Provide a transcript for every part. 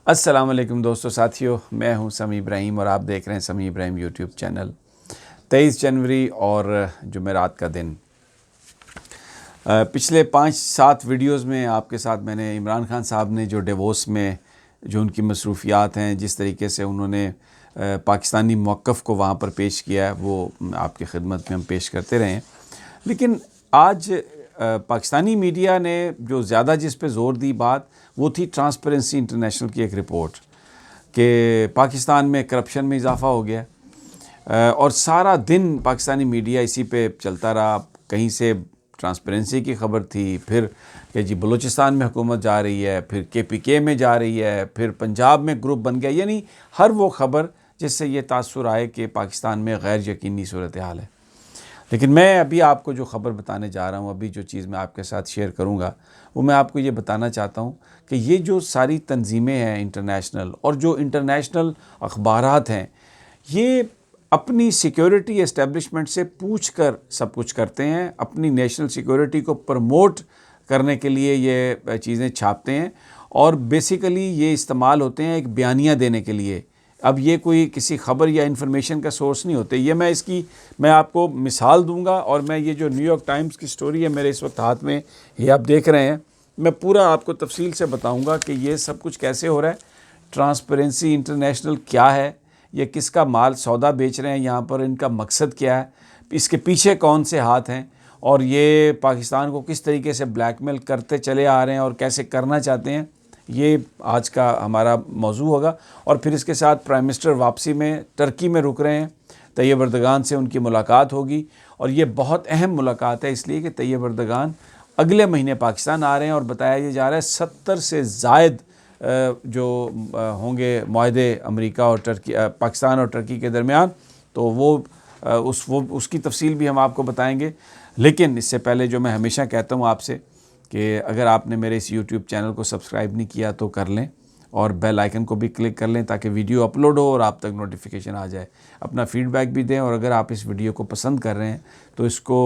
अस्सलाम वालेकुम दोस्तों साथियों, मैं हूं समी इब्राहिम और आप देख रहे हैं समी इब्राहिम यूट्यूब चैनल। 23 जनवरी और जुमेरात का दिन। पिछले 5-7 वीडियोस में आपके साथ मैंने इमरान खान साहब ने जो डेवोस में जो उनकी मसरूफियात हैं, जिस तरीके से उन्होंने पाकिस्तानी मौक़िफ़ को वहाँ पर पेश किया है, वो आपकी खिदमत में हम पेश करते रहे हैं। लेकिन आज पाकिस्तानी मीडिया ने जो ज़्यादा जिस पे ज़ोर दी बात, वो थी ट्रांसपेरेंसी इंटरनेशनल की एक रिपोर्ट कि पाकिस्तान में करप्शन में इजाफ़ा हो गया और सारा दिन पाकिस्तानी मीडिया इसी पे चलता रहा। कहीं से ट्रांसपेरेंसी की खबर थी, फिर कि जी बलूचिस्तान में हुकूमत जा रही है, फिर KPK में जा रही है, फिर पंजाब में ग्रुप बन गया, यानी हर वो ख़बर जिससे ये तासुर आए कि पाकिस्तान में गैर यकीनी सूरत हाल है। लेकिन मैं अभी आपको जो ख़बर बताने जा रहा हूँ, अभी जो चीज़ मैं आपके साथ शेयर करूँगा, वो मैं आपको ये बताना चाहता हूँ कि ये जो सारी तंजीमें हैं इंटरनेशनल और जो इंटरनेशनल अखबारात हैं, ये अपनी सिक्योरिटी एस्टेब्लिशमेंट से पूछ कर सब कुछ करते हैं। अपनी नेशनल सिक्योरिटी को प्रमोट करने के लिए ये चीज़ें छापते हैं और बेसिकली ये इस्तेमाल होते हैं एक बयानिया देने के लिए। अब ये कोई किसी ख़बर या इन्फॉर्मेशन का सोर्स नहीं होते। ये मैं आपको मिसाल दूंगा और मैं ये जो न्यूयॉर्क टाइम्स की स्टोरी है मेरे इस वक्त हाथ में, ये आप देख रहे हैं, मैं पूरा आपको तफसील से बताऊंगा कि ये सब कुछ कैसे हो रहा है, ट्रांसपेरेंसी इंटरनेशनल क्या है, ये किसका माल सौदा बेच रहे हैं यहाँ पर, इनका मकसद क्या है, इसके पीछे कौन से हाथ हैं और ये पाकिस्तान को किस तरीके से ब्लैकमेल करते चले आ रहे हैं और कैसे करना चाहते हैं। ये आज का हमारा मौजू होगा। और फिर इसके साथ प्राइम मिनिस्टर वापसी में टर्की में रुक रहे हैं, तैयब एर्दोगान से उनकी मुलाकात होगी और ये बहुत अहम मुलाकात है इसलिए कि तैयब एर्दोगान अगले महीने पाकिस्तान आ रहे हैं और बताया ये जा रहा है 70 से ज़ायद जो होंगे मुआहदे अमेरिका और टर्की, पाकिस्तान और टर्की के दरमियान, तो उसकी तफसील भी हम आपको बताएंगे। लेकिन इससे पहले जो मैं हमेशा कहता हूँ आपसे कि अगर आपने मेरे इस YouTube चैनल को सब्सक्राइब नहीं किया तो कर लें और बेल आइकन को भी क्लिक कर लें ताकि वीडियो अपलोड हो और आप तक नोटिफिकेशन आ जाए। अपना फीडबैक भी दें और अगर आप इस वीडियो को पसंद कर रहे हैं तो इसको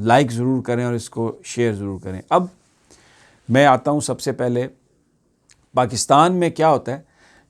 लाइक ज़रूर करें और इसको शेयर ज़रूर करें। अब मैं आता हूँ सबसे पहले, पाकिस्तान में क्या होता है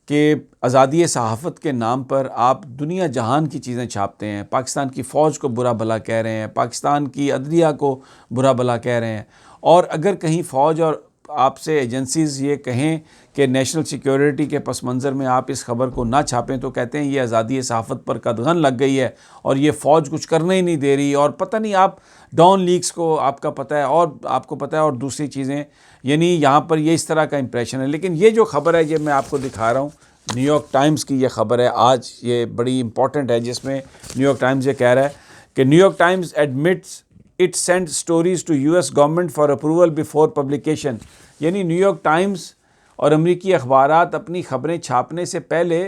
कि आज़ादी सहाफ़त के नाम पर आप दुनिया जहान की चीज़ें छापते हैं। पाकिस्तान की फ़ौज को बुरा भला कह रहे हैं, पाकिस्तान की अदलिया को बुरा भला कह रहे हैं और अगर कहीं फ़ौज और आपसे एजेंसीज़ ये कहें कि नेशनल सिक्योरिटी के पस मंज़र में आप इस खबर को ना छापें तो कहते हैं ये आज़ादी सहाफ़त पर कदगन लग गई है और ये फ़ौज कुछ करने ही नहीं दे रही और पता नहीं, आप डॉन लीक्स को आपका पता है और आपको पता है और दूसरी चीज़ें, यानी यहाँ पर ये इस तरह का इंप्रेशन है। लेकिन ये जो ख़बर है ये मैं आपको दिखा रहा हूँ, न्यूयॉर्क टाइम्स की ये ख़बर है आज, ये बड़ी इंपॉर्टेंट है, जिसमें न्यूयॉर्क टाइम्स ये कह रहा है कि New York Times admits it send stories to US government for approval before publication. यानी न्यूयॉर्क टाइम्स और अमरीकी अखबारात अपनी ख़बरें छापने से पहले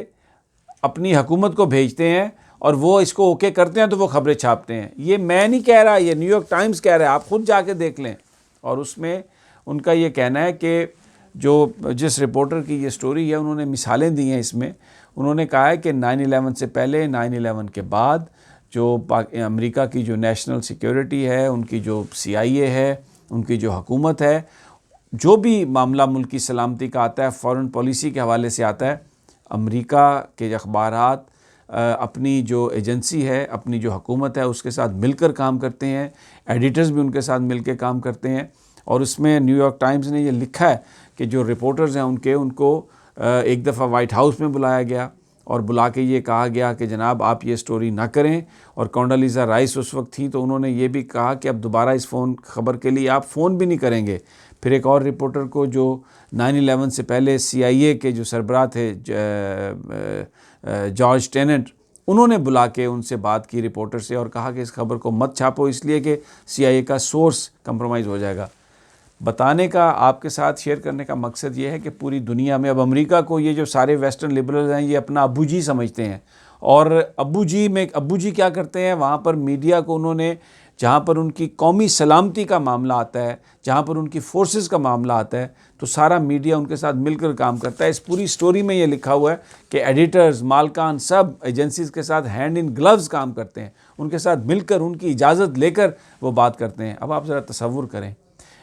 अपनी हुकूमत को भेजते हैं और वो इसको ओके करते हैं तो वो ख़बरें छापते हैं। ये मैं नहीं कह रहा, ये न्यूयॉर्क टाइम्स कह रहा है, आप ख़ुद जाके देख लें। और उसमें उनका ये कहना है कि जिस रिपोर्टर की ये स्टोरी है, उन्होंने मिसालें दी हैं इसमें। उन्होंने कहा है कि 9/11 से पहले, 9/11 के बाद जो अमेरिका की जो नेशनल सिक्योरिटी है, उनकी जो CIA है, उनकी जो हुकूमत है, जो भी मामला मुल्क की सलामती का आता है, फ़ॉरेन पॉलिसी के हवाले से आता है, अमेरिका के अखबारात अपनी जो एजेंसी है, अपनी जो हुकूमत है, उसके साथ मिलकर काम करते हैं। एडिटर्स भी उनके साथ मिलकर काम करते हैं। और उसमें न्यूयॉर्क टाइम्स ने ये लिखा है कि जो रिपोर्टर्स हैं उनको एक दफ़ा वाइट हाउस में बुलाया गया और बुला के ये कहा गया कि जनाब आप ये स्टोरी ना करें। और कोंडोलीज़ा राइस उस वक्त थी, तो उन्होंने ये भी कहा कि अब दोबारा इस ख़बर के लिए आप फ़ोन भी नहीं करेंगे। फिर एक और रिपोर्टर को जो 9/11 से पहले CIA के जो सरबराह थे जॉर्ज टेनेंट, उन्होंने बुला के उनसे बात की रिपोर्टर से और कहा कि इस खबर को मत छापो इसलिए कि CIA का सोर्स कंप्रोमाइज़ हो जाएगा। बताने का, आपके साथ शेयर करने का मकसद ये है कि पूरी दुनिया में अब अमेरिका को ये जो सारे वेस्टर्न लिबरल्स हैं ये अपना अब्बू जी समझते हैं। और अब्बू जी क्या करते हैं, वहाँ पर मीडिया को उन्होंने, जहाँ पर उनकी कौमी सलामती का मामला आता है, जहाँ पर उनकी फोर्सेस का मामला आता है, तो सारा मीडिया उनके साथ मिलकर काम करता है। इस पूरी स्टोरी में ये लिखा हुआ है कि एडिटर्स, मालकान सब एजेंसीज़ के साथ हैंड इन ग्लव्स काम करते हैं, उनके साथ मिलकर, उनकी इजाज़त लेकर वो बात करते हैं। अब आप ज़रा तसव्वुर करें,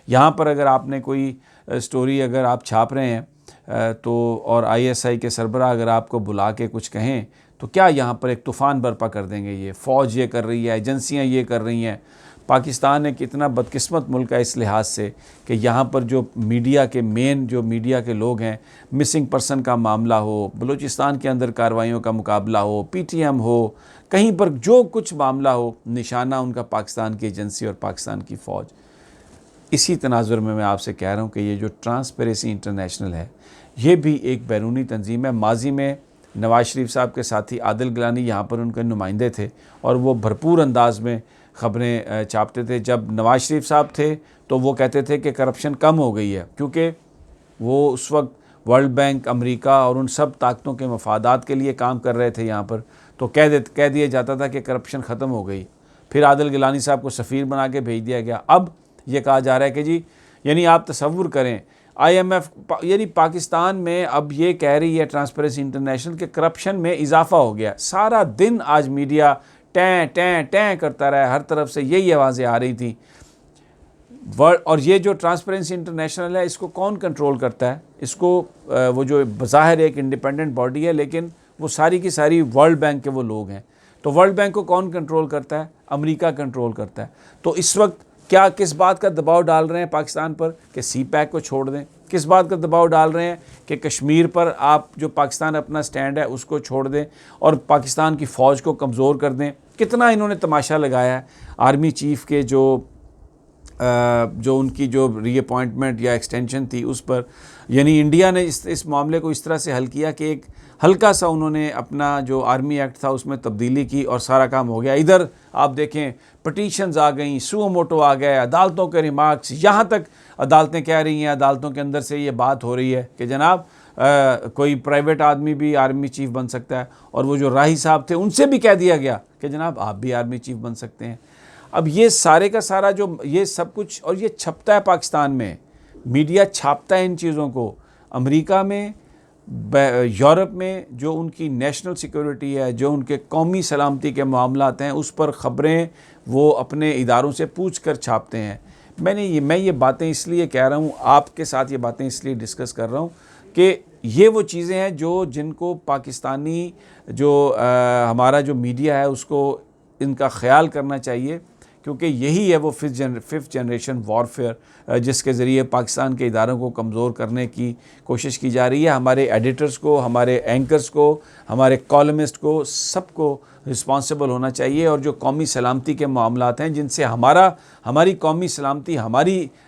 यहाँ पर अगर आपने कोई स्टोरी अगर आप छाप रहे हैं तो और ISI के सरबराह अगर आपको बुला के कुछ कहें तो क्या यहाँ पर एक तूफ़ान बर्पा कर देंगे? ये फ़ौज ये कर रही है, एजेंसियाँ ये कर रही हैं। पाकिस्तान एक इतना बदकिस्मत मुल्क है इस लिहाज से कि यहाँ पर जो मीडिया के जो मीडिया के लोग हैं, मिसिंग पर्सन का मामला हो, बलूचिस्तान के अंदर कार्रवाइयों का मुकाबला हो, PTM हो, कहीं पर जो कुछ मामला हो, निशाना उनका पाकिस्तान की एजेंसी और पाकिस्तान की फ़ौज। इसी तनाजुर में मैं आपसे कह रहा हूँ कि ये जो ट्रांसपेरेंसी इंटरनेशनल है, ये भी एक बैरूनी तंजीम है। माजी में नवाज़ शरीफ साहब के साथी आदिल गिलानी यहाँ पर उनके नुमाइंदे थे और वो भरपूर अंदाज में ख़बरें छापते थे। जब नवाज़ शरीफ साहब थे तो वो कहते थे कि करप्शन कम हो गई है, क्योंकि वो उस वक्त वर्ल्ड बैंक, अमेरिका और उन सब ताकतों के मफादात के लिए काम कर रहे थे यहाँ पर। तो कह दिया जाता था कि करप्शन ख़त्म हो गई। फिर आदिल गिलानी साहब को सफ़ीर बना के भेज दिया गया। अब ये कहा जा रहा है कि जी, यानी आप तसव्वुर करें, IMF यानी पाकिस्तान में अब ये कह रही है ट्रांसपेरेंसी इंटरनेशनल के करप्शन में इजाफा हो गया। सारा दिन आज मीडिया टैं टैं टैं करता रहा, हर तरफ से यही आवाज़ें आ रही थी। और ये जो ट्रांसपेरेंसी इंटरनेशनल है, इसको कौन कंट्रोल करता है? इसको वो जो बज़ाहिर एक इंडिपेंडेंट बॉडी है, लेकिन वो सारी की सारी वर्ल्ड बैंक के वो लोग हैं। तो वर्ल्ड बैंक को कौन कंट्रोल करता है? अमेरिका कंट्रोल करता है। तो इस वक्त क्या किस बात का दबाव डाल रहे हैं पाकिस्तान पर कि CPEC को छोड़ दें? किस बात का दबाव डाल रहे हैं कि कश्मीर पर आप जो पाकिस्तान अपना स्टैंड है उसको छोड़ दें और पाकिस्तान की फ़ौज को कमज़ोर कर दें? कितना इन्होंने तमाशा लगाया है आर्मी चीफ़ के जो उनकी जो रीअपॉइंटमेंट या एक्सटेंशन थी उस पर। यानी इंडिया ने इस मामले को इस तरह से हल किया कि एक हल्का सा उन्होंने अपना जो आर्मी एक्ट था उसमें तब्दीली की और सारा काम हो गया। इधर आप देखें पटिशन्स आ गई, सुओ मोटो आ गए, अदालतों के रिमार्क्स, यहाँ तक अदालतें कह रही हैं, अदालतों के अंदर से ये बात हो रही है कि जनाब कोई प्राइवेट आदमी भी आर्मी चीफ़ बन सकता है। और वो जो राही साहब थे उनसे भी कह दिया गया कि जनाब आप भी आर्मी चीफ़ बन सकते हैं। अब ये सारे का सारा जो ये सब कुछ, और ये छपता है पाकिस्तान में, मीडिया छापता है इन चीज़ों को। अमेरिका में, यूरोप में जो उनकी नेशनल सिक्योरिटी है, जो उनके कौमी सलामती के मामलात हैं, उस पर ख़बरें वो अपने इदारों से पूछ कर छापते हैं। मैं ये बातें इसलिए कह रहा हूँ, आपके साथ ये बातें इसलिए डिस्कस कर रहा हूँ कि ये वो चीज़ें हैं जिनको पाकिस्तानी हमारा जो मीडिया है उसको इनका ख्याल करना चाहिए, क्योंकि यही है वो फिफ्थ जनरेशन वॉरफेयर जिसके ज़रिए पाकिस्तान के इदारों को कमज़ोर करने की कोशिश की जा रही है। हमारे एडिटर्स को, हमारे एंकर्स को, हमारे कॉलमिस्ट को, सबको रिस्पॉन्सिबल होना चाहिए। और जो कौमी सलामती के मामलात हैं जिनसे हमारी कौमी सलामती,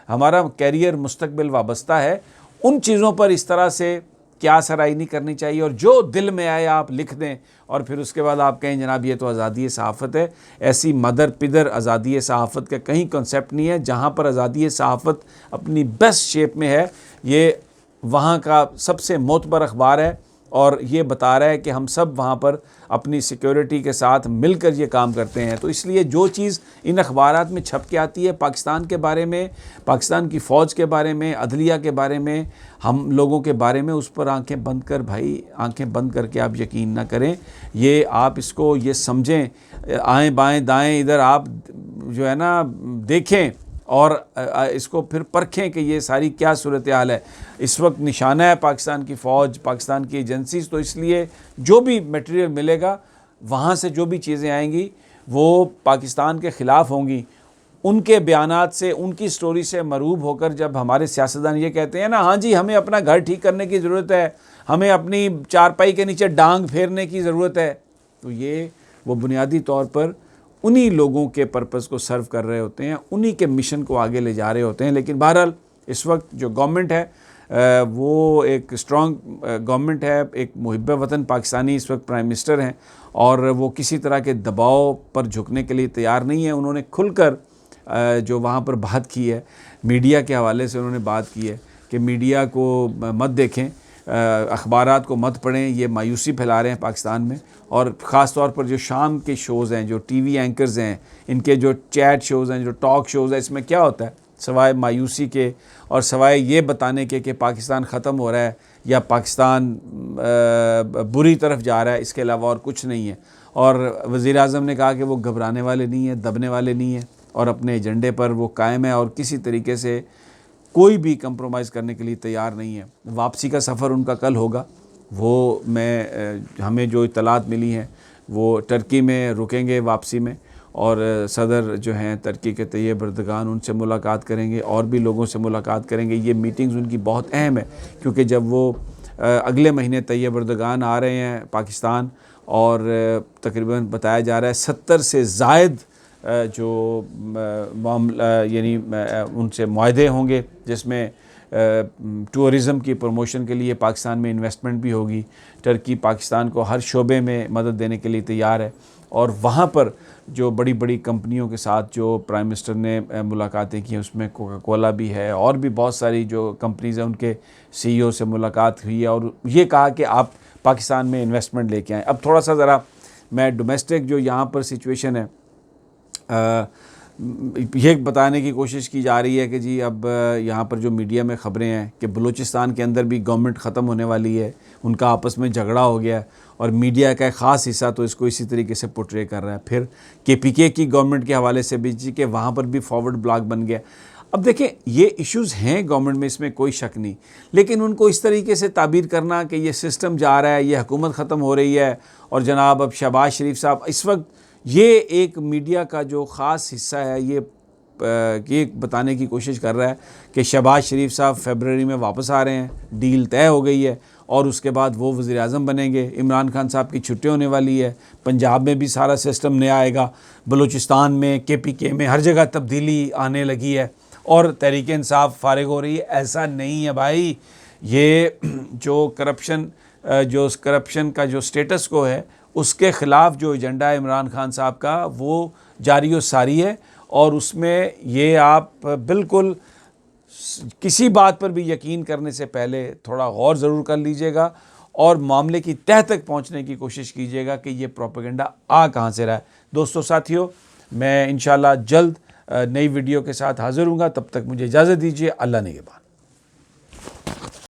हमारा कैरियर, मुस्तकबिल वाबस्ता है, उन चीज़ों पर इस तरह से क्या सराही नहीं करनी चाहिए। और जो दिल में आए आप लिख दें और फिर उसके बाद आप कहें जनाब ये तो आज़ादी सहाफ़त है। ऐसी मदर पिदर आज़ादी सहाफ़त का कहीं कॉन्सेप्ट नहीं है। जहाँ पर आज़ादी सहाफ़त अपनी बेस्ट शेप में है, ये वहाँ का सबसे मोतबर अखबार है और ये बता रहा है कि हम सब वहाँ पर अपनी सिक्योरिटी के साथ मिलकर ये काम करते हैं। तो इसलिए जो चीज़ इन अखबारात में छप के आती है पाकिस्तान के बारे में, पाकिस्तान की फ़ौज के बारे में, अदलिया के बारे में, हम लोगों के बारे में, उस पर आंखें बंद करके आप यकीन ना करें। ये आप इसको ये समझें, आएँ बाएँ दाएँ इधर आप जो है ना देखें और इसको फिर परखें कि ये सारी क्या सूरत हाल है। इस वक्त निशाना है पाकिस्तान की फ़ौज, पाकिस्तान की एजेंसीज़। तो इसलिए जो भी मटेरियल मिलेगा, वहाँ से जो भी चीज़ें आएंगी वो पाकिस्तान के ख़िलाफ़ होंगी। उनके बयानात से, उनकी स्टोरी से मरूब होकर जब हमारे सियासतदान ये कहते हैं ना, हाँ जी हमें अपना घर ठीक करने की ज़रूरत है, हमें अपनी चारपाई के नीचे डांग फेरने की ज़रूरत है, तो ये वो बुनियादी तौर पर उन्हीं लोगों के पर्पस को सर्व कर रहे होते हैं, उन्हीं के मिशन को आगे ले जा रहे होते हैं। लेकिन बहरहाल इस वक्त जो गवर्नमेंट है वो एक स्ट्रॉन्ग गवर्नमेंट है, एक मुहिब्ब वतन पाकिस्तानी इस वक्त प्राइम मिनिस्टर हैं और वो किसी तरह के दबाव पर झुकने के लिए तैयार नहीं है। उन्होंने खुलकर जो वहाँ पर बात की है, मीडिया के हवाले से उन्होंने बात की है कि मीडिया को मत देखें, अखबारात को मत पढ़ें, ये मायूसी फैला रहे हैं पाकिस्तान में। और ख़ास तौर पर जो शाम के शोज़ हैं, जो टीवी एंकर्स हैं, इनके जो चैट शोज़ हैं, जो टॉक शोज़ हैं, इसमें क्या होता है सवाए मायूसी के और सवाए ये बताने के कि पाकिस्तान ख़त्म हो रहा है या पाकिस्तान बुरी तरफ जा रहा है, इसके अलावा और कुछ नहीं है। और वज़ीर-ए-आज़म ने कहा कि वो घबराने वाले नहीं हैं, दबने वाले नहीं हैं और अपने एजेंडे पर वो कायम है और किसी तरीके से कोई भी कंप्रोमाइज़ करने के लिए तैयार नहीं है। वापसी का सफ़र उनका कल होगा, वो हमें जो इत्तलात मिली हैं वो टर्की में रुकेंगे वापसी में, और सदर जो हैं टर्की के तैयब एर्दोगान उनसे मुलाकात करेंगे और भी लोगों से मुलाकात करेंगे। ये मीटिंग्स उनकी बहुत अहम है, क्योंकि जब वो अगले महीने तैयब एर्दोगान आ रहे हैं पाकिस्तान, और तकरीबन बताया जा रहा है 70 से ज़ायद जो मामला यानी उनसे मुआहदे होंगे, जिसमें टूरिज़म की प्रमोशन के लिए पाकिस्तान में इन्वेस्टमेंट भी होगी। टर्की पाकिस्तान को हर शोबे में मदद देने के लिए तैयार है, और वहाँ पर जो बड़ी बड़ी कंपनियों के साथ जो प्राइम मिनिस्टर ने मुलाकातें की, उसमें कोका कोला भी है और भी बहुत सारी जो कंपनीज़ हैं उनके CEO से मुलाकात हुई है, और ये कहा कि आप पाकिस्तान में इन्वेस्टमेंट लेके आएँ। अब थोड़ा सा ज़रा मैं डोमेस्टिक जो यहाँ पर सिचुएशन है ये बताने की कोशिश की जा रही है कि जी अब यहाँ पर जो मीडिया में ख़बरें हैं कि बलूचिस्तान के अंदर भी गवर्नमेंट ख़त्म होने वाली है, उनका आपस में झगड़ा हो गया है, और मीडिया का एक ख़ास हिस्सा तो इसको इसी तरीके से पोर्ट्रे कर रहा है। फिर KPK की गवर्नमेंट के हवाले से भी जी कि वहाँ पर भी फॉरवर्ड ब्लॉक बन गया। अब देखें, ये इश्यूज़ हैं गवर्नमेंट में, इसमें कोई शक नहीं, लेकिन उनको इस तरीके से ताबीर करना कि ये सिस्टम जा रहा है, ये हुकूमत ख़त्म हो रही है, और जनाब अब शहबाज शरीफ साहब इस वक्त, ये एक मीडिया का जो ख़ास हिस्सा है ये बताने की कोशिश कर रहा है कि शहबाज शरीफ साहब फ़रवरी में वापस आ रहे हैं, डील तय हो गई है, और उसके बाद वो वज़ीर-ए-आज़म बनेंगे। इमरान खान साहब की छुट्टी होने वाली है, पंजाब में भी सारा सिस्टम नया आएगा, बलूचिस्तान में KPK में हर जगह तब्दीली आने लगी है, और तहरीक इंसाफ फारिग हो रही है। ऐसा नहीं है भाई, ये जो करप्शन का जो स्टेटस को है, उसके ख़िलाफ़ जो एजेंडा है इमरान खान साहब का, वो जारी और सारी है, और उसमें ये आप बिल्कुल किसी बात पर भी यकीन करने से पहले थोड़ा गौर ज़रूर कर लीजिएगा, और मामले की तह तक पहुंचने की कोशिश कीजिएगा कि ये प्रोपेगेंडा कहाँ से रहा है। दोस्तों साथियों, मैं इंशाल्लाह जल्द नई वीडियो के साथ हाज़िर हूँगा, तब तक मुझे इजाज़त दीजिए। अल्लाह निगहबान।